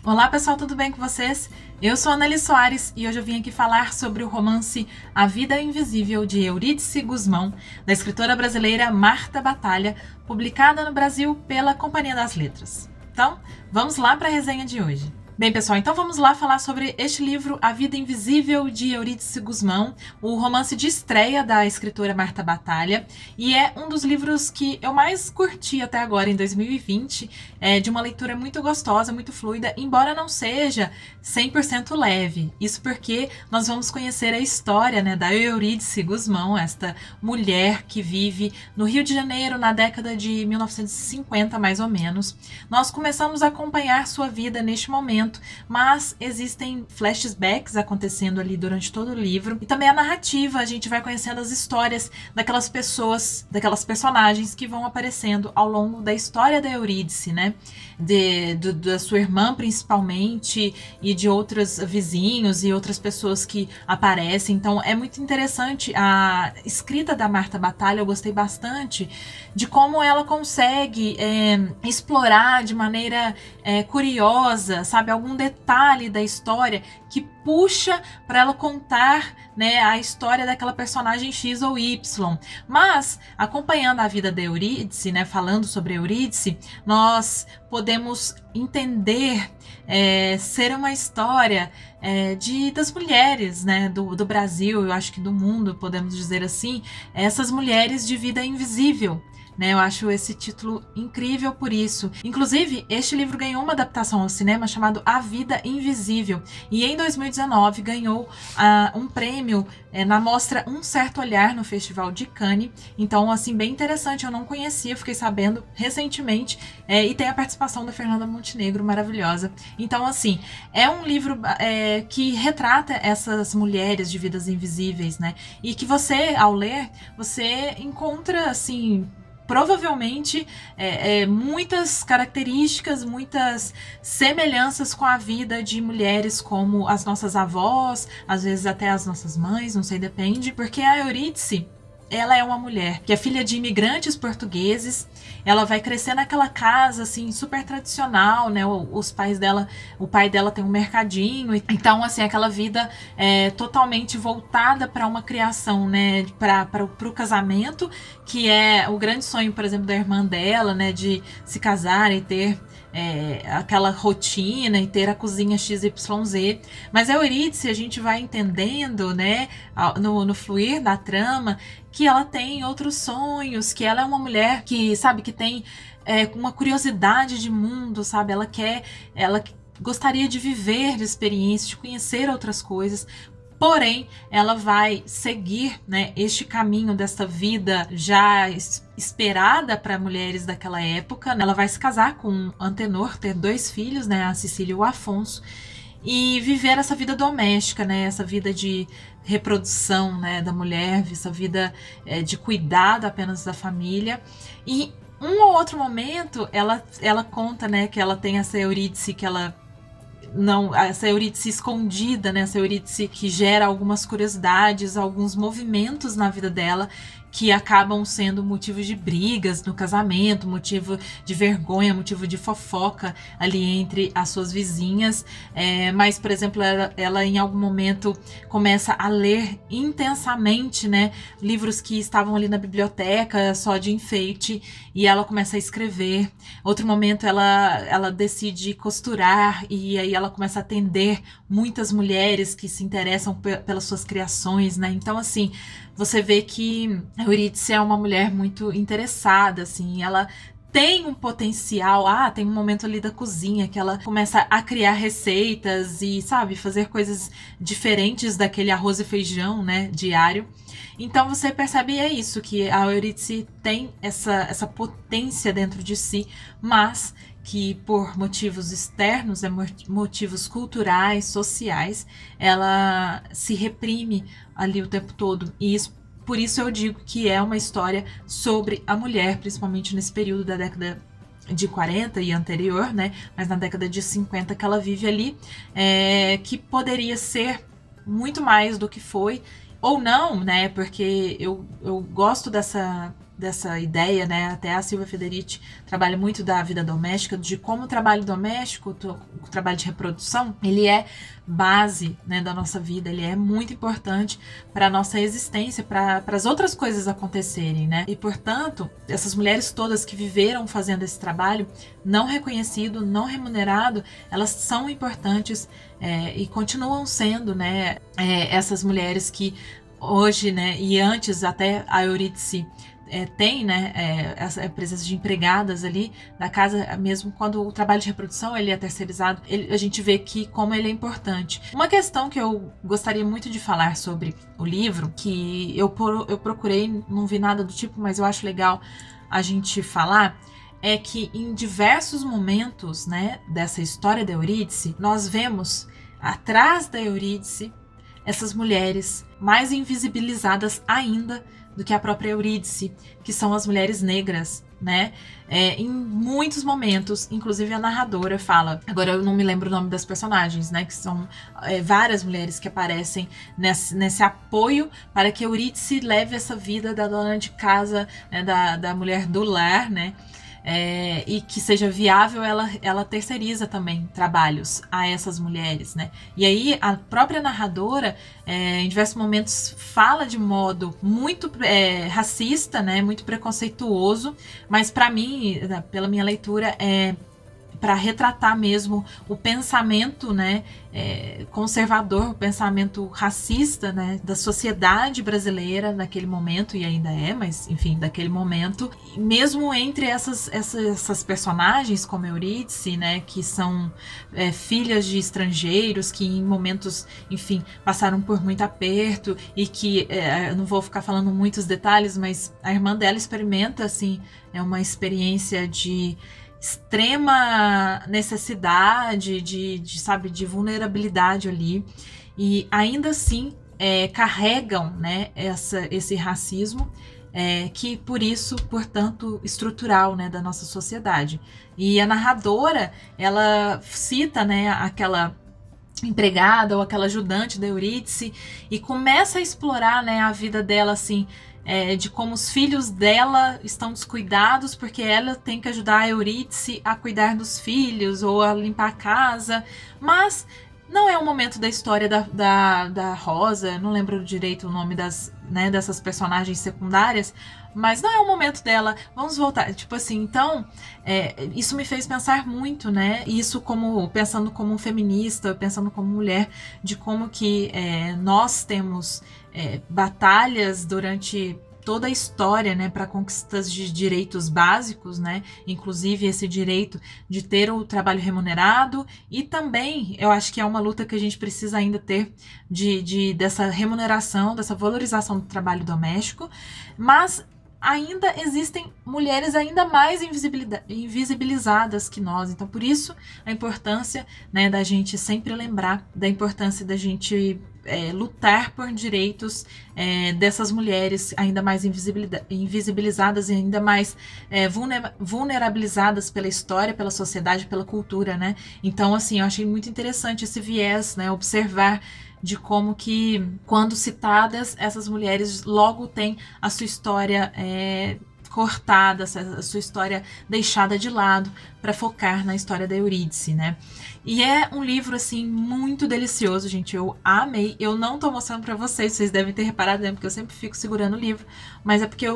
Olá pessoal, tudo bem com vocês? Eu sou a Anneli Soares e hoje eu vim aqui falar sobre o romance A Vida Invisível de Eurídice Gusmão, da escritora brasileira Marta Batalha, publicada no Brasil pela Companhia das Letras. Então, vamos lá para a resenha de hoje. Bem, pessoal, então vamos lá falar sobre este livro, A Vida Invisível, de Eurídice Gusmão, o romance de estreia da escritora Marta Batalha, e é um dos livros que eu mais curti até agora, em 2020, de uma leitura muito gostosa, muito fluida, embora não seja 100% leve. Isso porque nós vamos conhecer a história, né, da Eurídice Gusmão, esta mulher que vive no Rio de Janeiro na década de 1950, mais ou menos. Nós começamos a acompanhar sua vida neste momento, mas existem flashbacks acontecendo ali durante todo o livro, e também a narrativa, a gente vai conhecendo as histórias daquelas pessoas, daquelas personagens que vão aparecendo ao longo da história da Eurídice, né? Da sua irmã principalmente, e de outros vizinhos e outras pessoas que aparecem. Então é muito interessante a escrita da Marta Batalha, eu gostei bastante de como ela consegue explorar de maneira curiosa, sabe, algum detalhe da história que puxa para ela contar, né, a história daquela personagem X ou Y. Mas, acompanhando a vida da Eurídice, né, falando sobre Eurídice, nós podemos entender ser uma história das mulheres, né, do Brasil, eu acho que do mundo, podemos dizer assim, essas mulheres de vida invisível. Eu acho esse título incrível por isso. Inclusive, este livro ganhou uma adaptação ao cinema chamado A Vida Invisível, e em 2019 ganhou um prêmio na mostra Um Certo Olhar no Festival de Cannes. Então, assim, bem interessante, eu não conhecia, fiquei sabendo recentemente, e tem a participação da Fernanda Montenegro, maravilhosa. Então, assim, é um livro que retrata essas mulheres de vidas invisíveis, né? E que você, ao ler, você encontra, assim, provavelmente muitas características, muitas semelhanças com a vida de mulheres como as nossas avós, às vezes até as nossas mães, não sei, depende, porque a Eurídice, ela é uma mulher que é filha de imigrantes portugueses. Ela vai crescer naquela casa, assim, super tradicional, né? Os pais dela, o pai dela tem um mercadinho. Então, assim, aquela vida totalmente voltada para uma criação, né? Para o casamento, que é o grande sonho, por exemplo, da irmã dela, né? De se casar e ter aquela rotina e ter a cozinha XYZ. Mas a Eurídice, a gente vai entendendo, né, no fluir da trama, que ela tem outros sonhos, que ela é uma mulher que, sabe, que tem uma curiosidade de mundo, sabe, ela gostaria de viver de experiências, de conhecer outras coisas. Porém, ela vai seguir, né, este caminho dessa vida já esperada para mulheres daquela época. Ela vai se casar com Antenor, ter 2 filhos, né, a Cecília e o Afonso, e viver essa vida doméstica, né, essa vida de reprodução, né, da mulher, essa vida de cuidado apenas da família. E um ou outro momento ela conta, né, que ela tem essa Eurídice que ela não, essa Eurídice escondida, né? Essa Eurídice que gera algumas curiosidades, alguns movimentos na vida dela que acabam sendo motivo de brigas no casamento, motivo de vergonha, motivo de fofoca ali entre as suas vizinhas. Mas, por exemplo, ela em algum momento começa a ler intensamente, né, livros que estavam ali na biblioteca só de enfeite, e ela começa a escrever. Outro momento ela decide costurar, e aí ela começa a atender muitas mulheres que se interessam pelas suas criações, né? Então, assim, você vê que a Eurídice é uma mulher muito interessada, assim, ela tem um potencial. Tem um momento ali da cozinha que ela começa a criar receitas e, sabe, fazer coisas diferentes daquele arroz e feijão, né, diário. Então você percebe, isso, que a Eurídice tem essa potência dentro de si, mas que por motivos externos, motivos culturais, sociais, ela se reprime ali o tempo todo. E por isso eu digo que é uma história sobre a mulher, principalmente nesse período da década de 40 e anterior, né? Mas na década de 50 que ela vive ali, que poderia ser muito mais do que foi, ou não, né? Porque eu gosto dessa dessa ideia, né? Até a Silvia Federici trabalha muito da vida doméstica, de como o trabalho doméstico, o trabalho de reprodução, ele é base, né, da nossa vida, ele é muito importante para a nossa existência, para as outras coisas acontecerem, né? E, portanto, essas mulheres todas que viveram fazendo esse trabalho, não reconhecido, não remunerado, elas são importantes e continuam sendo, né, essas mulheres que hoje, né, e antes até a Eurídice tem, né, essa presença de empregadas ali da casa, mesmo quando o trabalho de reprodução ele é terceirizado, a gente vê que como ele é importante. Uma questão que eu gostaria muito de falar sobre o livro, que eu procurei, não vi nada do tipo, mas eu acho legal a gente falar, é que em diversos momentos, né, dessa história da Eurídice, nós vemos atrás da Eurídice essas mulheres mais invisibilizadas ainda do que a própria Eurídice, que são as mulheres negras, né? Em muitos momentos, inclusive a narradora fala, agora eu não me lembro o nome das personagens, né? Que são várias mulheres que aparecem nesse apoio para que Eurídice leve essa vida da dona de casa, né? Da mulher do lar, né? E que seja viável, ela terceiriza também trabalhos a essas mulheres, né? E aí a própria narradora, em diversos momentos, fala de modo muito racista, né? Muito preconceituoso, mas para mim, pela minha leitura, para retratar mesmo o pensamento, né, conservador, o pensamento racista, né, da sociedade brasileira naquele momento, e ainda mas enfim, daquele momento. E mesmo entre essas personagens, como Eurídice, né, que são filhas de estrangeiros, que em momentos, enfim, passaram por muito aperto, e que, eu não vou ficar falando muitos detalhes, mas a irmã dela experimenta, assim, uma experiência de extrema necessidade, sabe, de vulnerabilidade ali, e ainda assim carregam, né, esse racismo, que por isso, portanto, estrutural, né, da nossa sociedade. E a narradora, ela cita, né, aquela empregada ou aquela ajudante da Eurídice e começa a explorar, né, a vida dela, assim, de como os filhos dela estão descuidados porque ela tem que ajudar a Eurídice a cuidar dos filhos ou a limpar a casa, mas não é o momento da história da Rosa, não lembro direito o nome dessas personagens secundárias, mas não é o momento dela, vamos voltar, tipo assim, então, isso me fez pensar muito, né, isso pensando como feminista, pensando como mulher, de como que nós temos batalhas durante toda a história, né, para conquistas de direitos básicos, né, inclusive esse direito de ter o trabalho remunerado, e também eu acho que é uma luta que a gente precisa ainda ter dessa remuneração, dessa valorização do trabalho doméstico, mas ainda existem mulheres ainda mais invisibilizadas que nós. Então, por isso, a importância, né, da gente sempre lembrar da importância da gente lutar por direitos dessas mulheres ainda mais invisibilizadas e ainda mais vulnerabilizadas pela história, pela sociedade, pela cultura, né? Então, assim, eu achei muito interessante esse viés, né, observar de como que, quando citadas, essas mulheres logo têm a sua história cortada, a sua história deixada de lado para focar na história da Eurídice, né? E é um livro, assim, muito delicioso, gente, eu amei. Eu não tô mostrando para vocês devem ter reparado, né? Porque eu sempre fico segurando o livro, mas é porque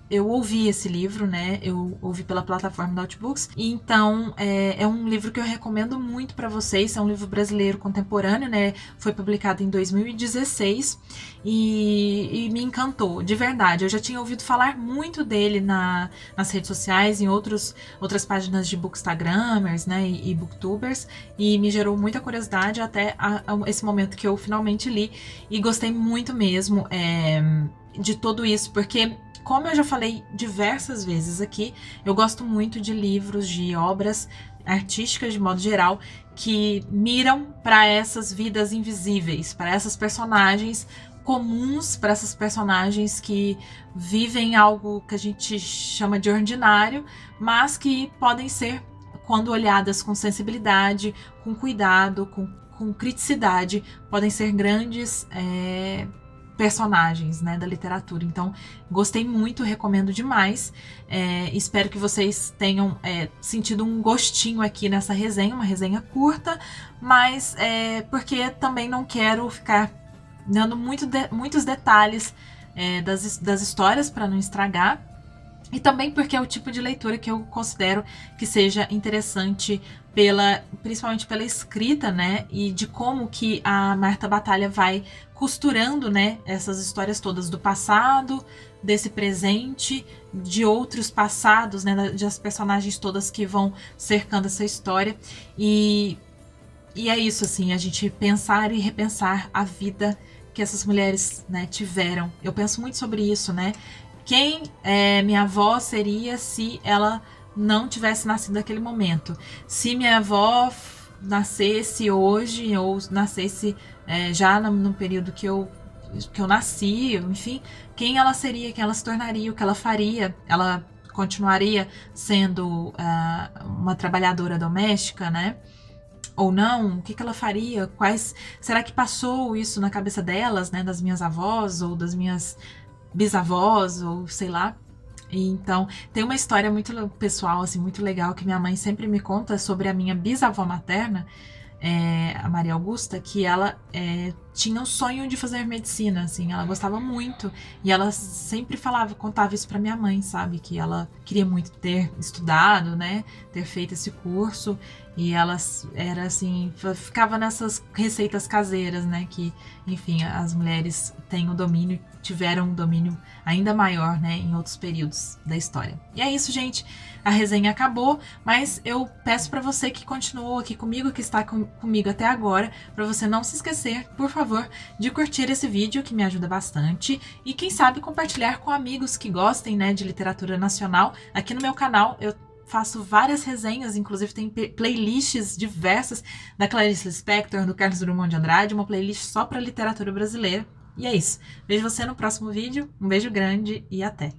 eu ouvi esse livro, né? Eu ouvi pela plataforma da Outbooks. E então, é um livro que eu recomendo muito para vocês. É um livro brasileiro contemporâneo, né? Foi publicado em 2016 e me encantou, de verdade. Eu já tinha ouvido falar muito dele nas redes sociais, em outras páginas de bookstagrammers, né? E booktubers. E me gerou muita curiosidade até esse momento que eu finalmente li. E gostei muito mesmo de tudo isso, porque, como eu já falei diversas vezes aqui, eu gosto muito de livros, de obras artísticas de modo geral, que miram para essas vidas invisíveis, para essas personagens comuns, para essas personagens que vivem algo que a gente chama de ordinário, mas que podem ser, quando olhadas com sensibilidade, com cuidado, com criticidade, podem ser grandes personagens, né, da literatura. Então, gostei muito, recomendo demais. Espero que vocês tenham sentido um gostinho aqui nessa resenha, uma resenha curta, mas porque também não quero ficar dando muitos detalhes das histórias para não estragar. E também porque é o tipo de leitura que eu considero que seja interessante principalmente pela escrita, né? E de como que a Marta Batalha vai costurando, né, essas histórias todas do passado, desse presente, de outros passados, né? Das personagens todas que vão cercando essa história. E é isso, assim, a gente pensar e repensar a vida que essas mulheres, né, tiveram. Eu penso muito sobre isso, né? Quem minha avó seria se ela não tivesse nascido naquele momento? Se minha avó nascesse hoje ou nascesse já no período que eu nasci, enfim, quem ela seria, quem ela se tornaria, o que ela faria? Ela continuaria sendo uma trabalhadora doméstica, né? Ou não? O que ela faria? Será que passou isso na cabeça delas, né? Das minhas avós ou das minhas bisavós, ou sei lá. E então, tem uma história muito pessoal, assim, muito legal, que minha mãe sempre me conta sobre a minha bisavó materna, a Maria Augusta, que ela tinha um sonho de fazer medicina, assim, ela gostava muito, e ela sempre contava isso pra minha mãe, sabe, que ela queria muito ter estudado, né, ter feito esse curso, e ela era assim, ficava nessas receitas caseiras, né, que, enfim, as mulheres tiveram um domínio ainda maior, né, em outros períodos da história. E é isso, gente, a resenha acabou, mas eu peço pra você que continuou aqui comigo, que está comigo até agora, pra você não se esquecer, por favor, de curtir esse vídeo, que me ajuda bastante, e quem sabe compartilhar com amigos que gostem, né, de literatura nacional. Aqui no meu canal eu faço várias resenhas, inclusive tem playlists diversas da Clarice Lispector, do Carlos Drummond de Andrade, uma playlist só para literatura brasileira. E é isso. Vejo você no próximo vídeo, um beijo grande e até!